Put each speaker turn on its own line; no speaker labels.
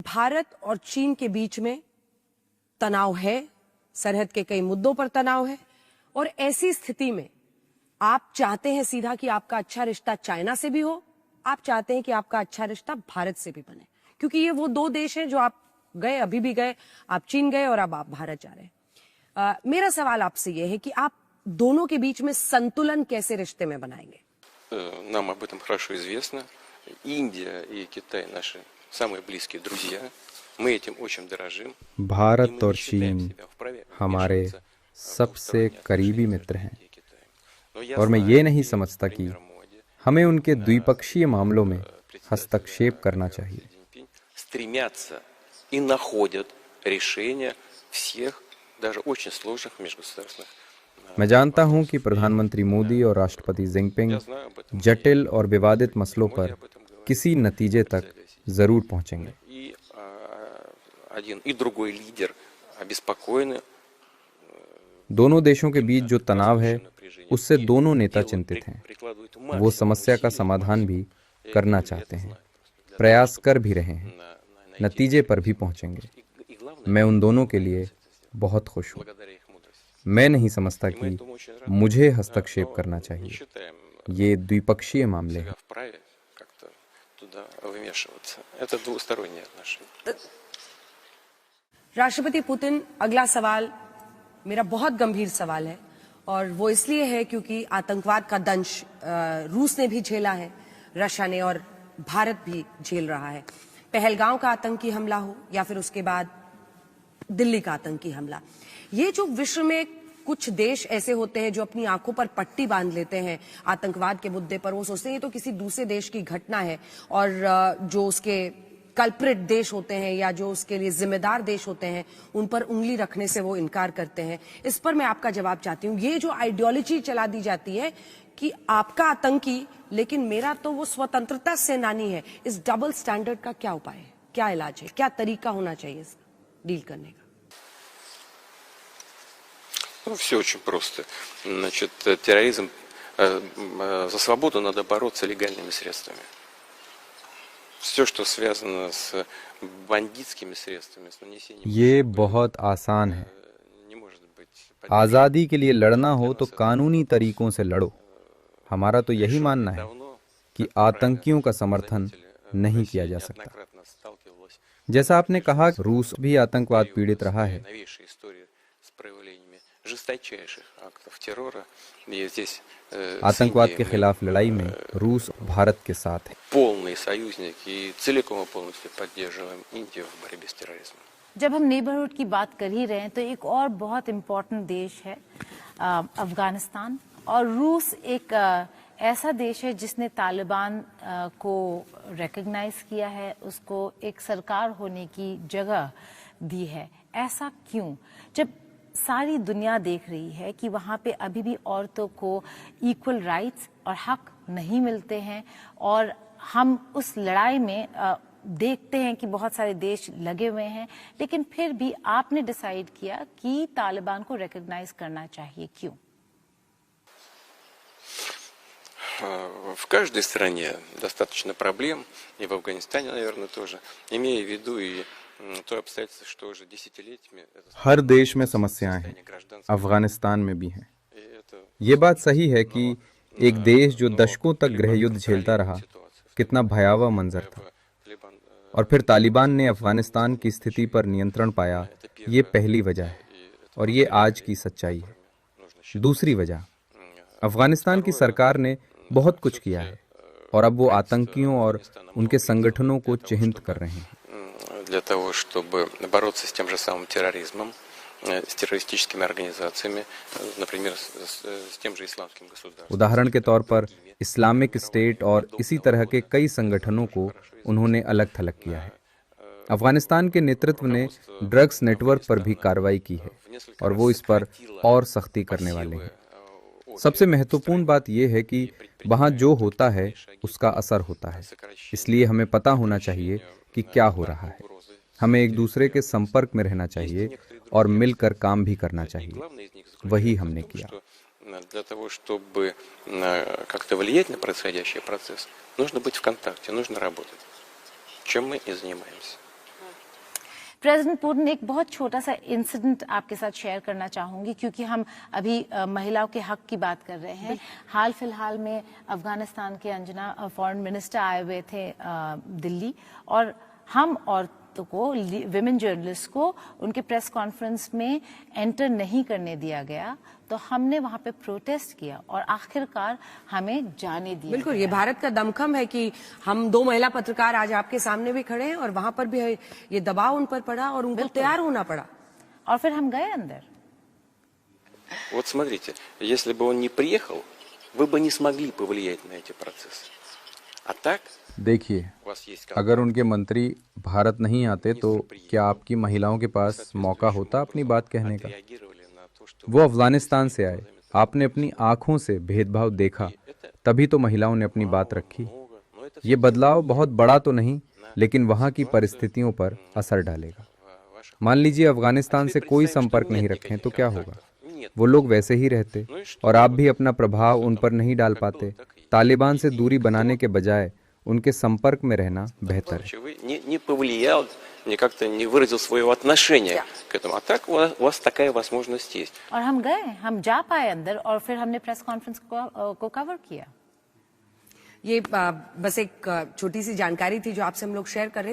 भारत और चीन के बीच में तनाव है, सरहद के कई मुद्दों पर तनाव है, और ऐसी स्थिति में आप चाहते हैं सीधा कि आपका अच्छा रिश्ता चाइना से भी हो, आप चाहते हैं कि आपका अच्छा रिश्ता भारत से भी बने, क्योंकि ये वो दो देश हैं जो आप गए, अभी भी गए, आप चीन गए और अब आप भारत जा रहे हैं। मेरा सवाल आपसे ये है कि आप दोनों के बीच में संतुलन कैसे रिश्ते में बनाएंगे?
Нам об этом хорошо известно. Индия и Китай наши самые близкие друзья. Мы этим очень дорожим.
भारत और चीन हमारे सबसे करीबी मित्र हैं और मैं ये नहीं समझता कि हमें उनके द्विपक्षीय मामलों में हस्तक्षेप करना चाहिए।
Стремятся и находят решения всех, даже очень сложных межгосударственных.
मैं जानता हूं कि प्रधानमंत्री मोदी और राष्ट्रपति जिनपिंग जटिल और विवादित मसलों पर किसी नतीजे तक जरूर पहुंचेंगे।
И один и другой лидер обеспокоены.
दोनों देशों के बीच जो तनाव है उससे दोनों नेता चिंतित हैं। वो समस्या का समाधान भी करना चाहते हैं, प्रयास कर भी रहे हैं, नतीजे पर भी पहुंचेंगे। मैं उन दोनों के लिए बहुत खुश हूं। मैं नहीं समझता कि मुझे हस्तक्षेप करना चाहिए। ये द्विपक्षीय मामले हैं।
राष्ट्रपति पुतिन, अगला सवाल मेरा बहुत गंभीर सवाल है, और वो इसलिए है क्योंकि आतंकवाद का दंश रूस ने भी झेला है, रशिया ने, और भारत भी झेल रहा है। पहलगांव का आतंकी हमला हो या फिर उसके बाद दिल्ली का आतंकी हमला, ये जो विश्व में कुछ देश ऐसे होते हैं जो अपनी आंखों पर पट्टी बांध लेते हैं आतंकवाद के मुद्दे पर, वो सोचते हैं ये तो किसी दूसरे देश की घटना है, और जो उसके कल्प्रिट देश होते हैं या जो उसके लिए जिम्मेदार देश होते हैं उन पर उंगली रखने से वो इनकार करते हैं। इस पर मैं आपका जवाब चाहती हूँ। ये जो आइडियोलॉजी चला दी जाती है कि आपका आतंकी लेकिन मेरा तो वो स्वतंत्रता सेनानी है, इस डबल स्टैंडर्ड का क्या उपाय है, क्या इलाज है, क्या तरीका होना चाहिए इसका डील करने का?
Ну, все очень просто. Значит, терроризм, за свободу надо бороться легальными средствами. Все, что связано с бандитскими средствами, с нанесением...
ये बहुत आसान है। आज़ादी के लिए लड़ना हो तो कानूनी तरीकों से लड़ो। हमारा तो यही मानना है कि आतंकियों का समर्थन नहीं किया जा सकता। जैसा आपने कहा, रूस भी आतंकवाद पीड़ित रहा है। आतंकवाद के खिलाफ लड़ाई में रूस भारत के साथ है।
जब हम नेबरहुड की बात कर ही रहे हैं तो एक और बहुत इम्पोर्टेंट देश है अफगानिस्तान, और रूस एक ऐसा देश है जिसने तालिबान को रिकॉग्नाइज किया है, उसको एक सरकार होने की जगह दी है। ऐसा क्यों, जब सारी दुनिया देख रही है कि वहाँ पे अभी भी औरतों को इक्वल राइट्स और हक नहीं मिलते हैं, और हम उस लड़ाई में देखते हैं कि बहुत सारे देश लगे हुए हैं, लेकिन फिर भी आपने डिसाइड किया कि तालिबान को रिकॉग्नाइज करना चाहिए, क्यों?
В каждой стране достаточно проблем, и в Афганистане, наверное, тоже, имея в виду и तो обстоятельства, что уже десятилетиями...
हर देश में समस्याएं हैं, अफगानिस्तान में भी हैं। ये बात सही है कि एक देश जो दशकों तक गृह युद्ध झेलता रहा, कितना भयावह मंजर था, और फिर तालिबान ने अफगानिस्तान की स्थिति पर नियंत्रण पाया, ये पहली वजह है, और ये आज की सच्चाई है। दूसरी वजह, अफगानिस्तान की सरकार ने बहुत कुछ किया है, और अब वो आतंकियों और उनके संगठनों को चिह्नित कर रहे हैं।
Для того, чтобы бороться с тем же самым терроризмом, с террористическими организациями, например, с тем же исламским गसूदार्ством.
उदाहरण के तौर पर इस्लामिक स्टेट और इसी तरह के कई संगठनों को उन्होंने अलग थलग किया है। अफगानिस्तान के नेतृत्व ने ड्रग्स नेटवर्क पर भी कार्रवाई की है, और वो इस पर और सख्ती करने वाले हैं। सबसे महत्वपूर्ण बात यह है कि वहाँ जो होता है उसका असर होता है, इसलिए हमें पता होना चाहिए कि क्या हो रहा है। हमें एक दूसरे के संपर्क में रहना चाहिए और मिलकर काम भी करना चाहिए। वही हमने किया।
Для того, чтобы как-то влиять на происходящий процесс, нужно быть в контакте, нужно работать. Чем мы и занимаемся.
प्रेसिडेंट पुतिन, एक बहुत छोटा सा इंसिडेंट आपके साथ शेयर करना चाहूंगी, क्योंकि हम अभी महिलाओं के हक की बात कर रहे हैं। हाल फिलहाल में अफगानिस्तान के अंजना फॉरेन मिनिस्टर आए हुए थे दिल्ली, और हम औरतों को, विमेन जर्नलिस्ट को, उनके प्रेस कॉन्फ्रेंस में एंटर नहीं करने दिया गया। तो हमने वहां पे प्रोटेस्ट किया और आखिरकार हमें जाने दिया।
बिल्कुल, ये भारत का दमखम है कि हम 2 महिला पत्रकार आज आपके सामने भी खड़े हैं और वहां पर भी ये दबाव उन पर पड़ा और उनको तैयार होना पड़ा,
और फिर हम गए अंदर।
Вот смотрите, если бы он не приехал, вы бы не смогли повлиять на эти процессы. А так,
देखिए,
у вас есть
अगर उनके मंत्री भारत नहीं आते तो क्या आपकी महिलाओं के पास मौका होता अपनी बात कहने का?
реагировали на то, что
वो अफगानिस्तान से आए, आपने अपनी आंखों से भेदभाव देखा, तभी तो महिलाओं ने अपनी बात रखी।
но это
ये बदलाव बहुत बड़ा तो नहीं, लेकिन वहाँ की परिस्थितियों पर असर डालेगा। मान लीजिए अफगानिस्तान से कोई संपर्क नहीं रखें तो क्या होगा? वो लोग वैसे ही रहते और आप भी अपना प्रभाव उन पर नहीं डाल पाते। तालिबान से दूरी बनाने के बजाय उनके संपर्क में रहना बेहतर है।
вы не повлиял, как-то не выразил своего отношения к этому. А так у вас такая возможность есть.
और हम गए, हम जा पाए अंदर, और फिर हमने प्रेस कॉन्फ्रेंस को कवर किया।
ये बस एक छोटी सी जानकारी थी जो आपसे हम लोग शेयर कर रहे थे।